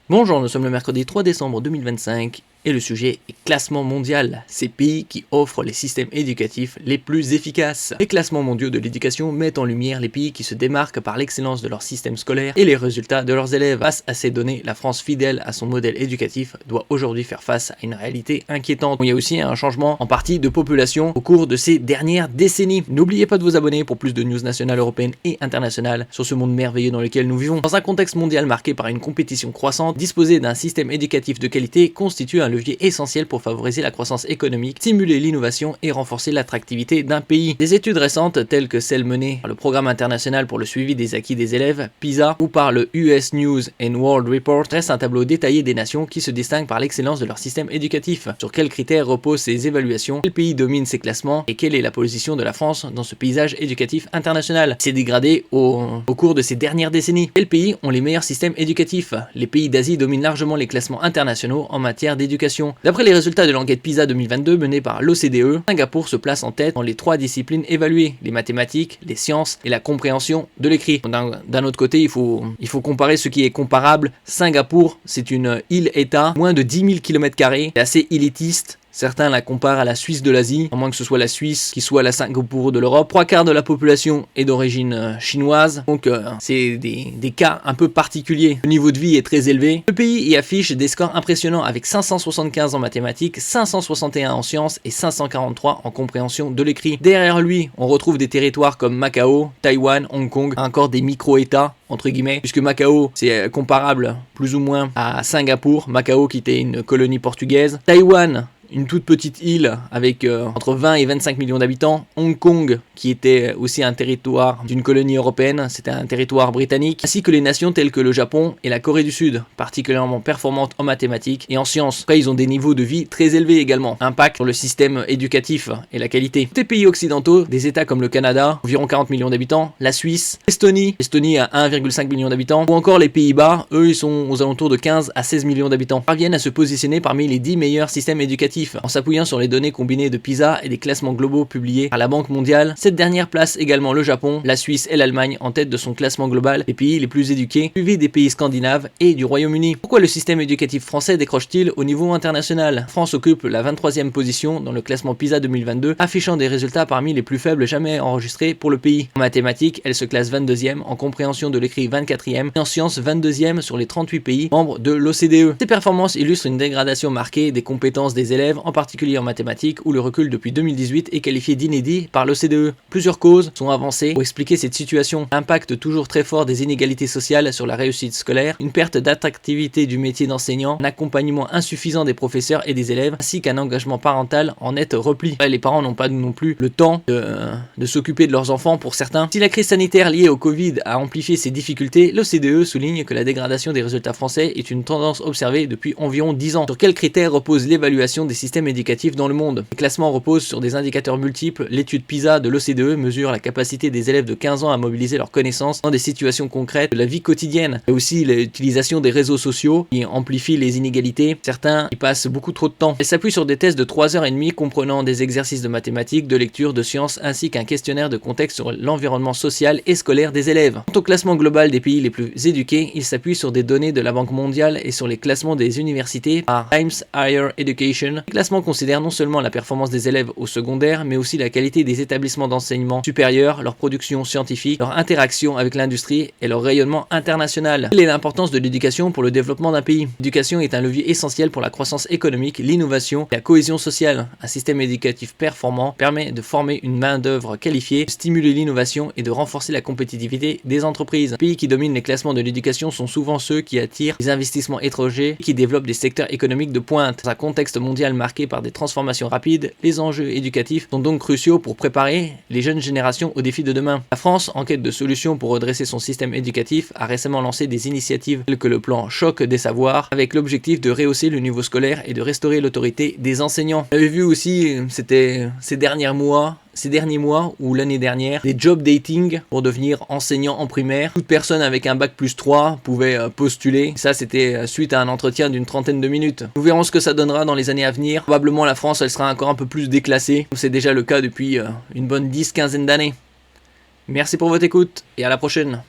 Bonjour, nous sommes le mercredi 3 décembre 2025 et le sujet est classement mondial, ces pays qui offrent les systèmes éducatifs les plus efficaces. Les classements mondiaux de l'éducation mettent en lumière les pays qui se démarquent par l'excellence de leur système scolaire et les résultats de leurs élèves. Face à ces données, la France, fidèle à son modèle éducatif, doit aujourd'hui faire face à une réalité inquiétante. Il y a aussi un changement en partie de population au cours de ces dernières décennies. N'oubliez pas de vous abonner pour plus de news nationales, européennes et internationales sur ce monde merveilleux dans lequel nous vivons. Dans un contexte mondial marqué par une compétition croissante, disposer d'un système éducatif de qualité constitue un levier essentiel pour favoriser la croissance économique, stimuler l'innovation et renforcer l'attractivité d'un pays. Des études récentes telles que celles menées par le Programme international pour le suivi des acquis des élèves, PISA, ou par le US News and World Report dressent un tableau détaillé des nations qui se distinguent par l'excellence de leur système éducatif. Sur quels critères reposent ces évaluations, quel pays domine ces classements et quelle est la position de la France dans ce paysage éducatif international? C'est dégradé au cours de ces dernières décennies. Quels pays ont les meilleurs systèmes éducatifs? Les pays d'Asie domine largement les classements internationaux en matière d'éducation. D'après les résultats de l'enquête PISA 2022 menée par l'OCDE, Singapour se place en tête dans les 3 disciplines évaluées, les mathématiques, les sciences et la compréhension de l'écrit. D'un autre côté, il faut comparer ce qui est comparable. Singapour, c'est une île-État, moins de 10 000 km², c'est assez élitiste. Certains la comparent à la Suisse de l'Asie, à moins que ce soit la Suisse qui soit la Singapour de l'Europe. 3/4 de la population est d'origine chinoise, donc c'est des cas un peu particuliers. Le niveau de vie est très élevé. Le pays y affiche des scores impressionnants avec 575 en mathématiques, 561 en sciences et 543 en compréhension de l'écrit. Derrière lui, on retrouve des territoires comme Macao, Taïwan, Hong Kong, encore des micro-États entre guillemets, puisque Macao c'est comparable plus ou moins à Singapour, Macao qui était une colonie portugaise. Taïwan, une toute petite île avec entre 20 et 25 millions d'habitants. Hong Kong, qui était aussi un territoire d'une colonie européenne, c'était un territoire britannique, ainsi que les nations telles que le Japon et la Corée du Sud, particulièrement performantes en mathématiques et en sciences. Après, ils ont des niveaux de vie très élevés également. Impact sur le système éducatif et la qualité. Des pays occidentaux, des États comme le Canada, environ 40 millions d'habitants, la Suisse, l'Estonie à 1,5 million d'habitants, ou encore les Pays-Bas, eux ils sont aux alentours de 15 à 16 millions d'habitants, parviennent à se positionner parmi les 10 meilleurs systèmes éducatifs. En s'appuyant sur les données combinées de PISA et des classements globaux publiés par la Banque mondiale, cette dernière place également le Japon, la Suisse et l'Allemagne en tête de son classement global des pays les plus éduqués, suivi des pays scandinaves et du Royaume-Uni. Pourquoi le système éducatif français décroche-t-il au niveau international? La France occupe la 23e position dans le classement PISA 2022, affichant des résultats parmi les plus faibles jamais enregistrés pour le pays. En mathématiques, elle se classe 22e, en compréhension de l'écrit 24e et en sciences 22e sur les 38 pays membres de l'OCDE. Ces performances illustrent une dégradation marquée des compétences des élèves, en particulier en mathématiques, où le recul depuis 2018 est qualifié d'inédit par l'OCDE. Plusieurs causes sont avancées pour expliquer cette situation. Impact toujours très fort des inégalités sociales sur la réussite scolaire, une perte d'attractivité du métier d'enseignant, un accompagnement insuffisant des professeurs et des élèves, ainsi qu'un engagement parental en net repli. Les parents n'ont pas non plus le temps de s'occuper de leurs enfants pour certains. Si la crise sanitaire liée au Covid a amplifié ces difficultés, l'OCDE souligne que la dégradation des résultats français est une tendance observée depuis environ 10 ans. Sur quels critères repose l'évaluation des systèmes éducatifs dans le monde? Les classements reposent sur des indicateurs multiples. L'étude PISA de l'OCDE mesure la capacité des élèves de 15 ans à mobiliser leurs connaissances dans des situations concrètes de la vie quotidienne. Et aussi l'utilisation des réseaux sociaux qui amplifient les inégalités. Certains y passent beaucoup trop de temps. Elle s'appuie sur des tests de 3h30 comprenant des exercices de mathématiques, de lecture, de sciences ainsi qu'un questionnaire de contexte sur l'environnement social et scolaire des élèves. Quant au classement global des pays les plus éduqués, il s'appuie sur des données de la Banque mondiale et sur les classements des universités par Times Higher Education. Le classement considère non seulement la performance des élèves au secondaire, mais aussi la qualité des établissements d'enseignement supérieur, leur production scientifique, leur interaction avec l'industrie et leur rayonnement international. Quelle est l'importance de l'éducation pour le développement d'un pays? L'éducation est un levier essentiel pour la croissance économique, l'innovation et la cohésion sociale. Un système éducatif performant permet de former une main-d'œuvre qualifiée, de stimuler l'innovation et de renforcer la compétitivité des entreprises. Les pays qui dominent les classements de l'éducation sont souvent ceux qui attirent les investissements étrangers et qui développent des secteurs économiques de pointe. Dans un contexte mondial marqué par des transformations rapides, les enjeux éducatifs sont donc cruciaux pour préparer les jeunes générations aux défis de demain. La France, en quête de solutions pour redresser son système éducatif, a récemment lancé des initiatives telles que le plan Choc des savoirs, avec l'objectif de rehausser le niveau scolaire et de restaurer l'autorité des enseignants. On avait vu aussi, c'était ces derniers mois ou l'année dernière, des job dating pour devenir enseignant en primaire. Toute personne avec un bac plus 3 pouvait postuler. Ça, c'était suite à un entretien d'une 30aine de minutes. Nous verrons ce que ça donnera dans les années à venir. Probablement la France, elle sera encore un peu plus déclassée. C'est déjà le cas depuis une bonne 10-15 d'années. Merci pour votre écoute et à la prochaine.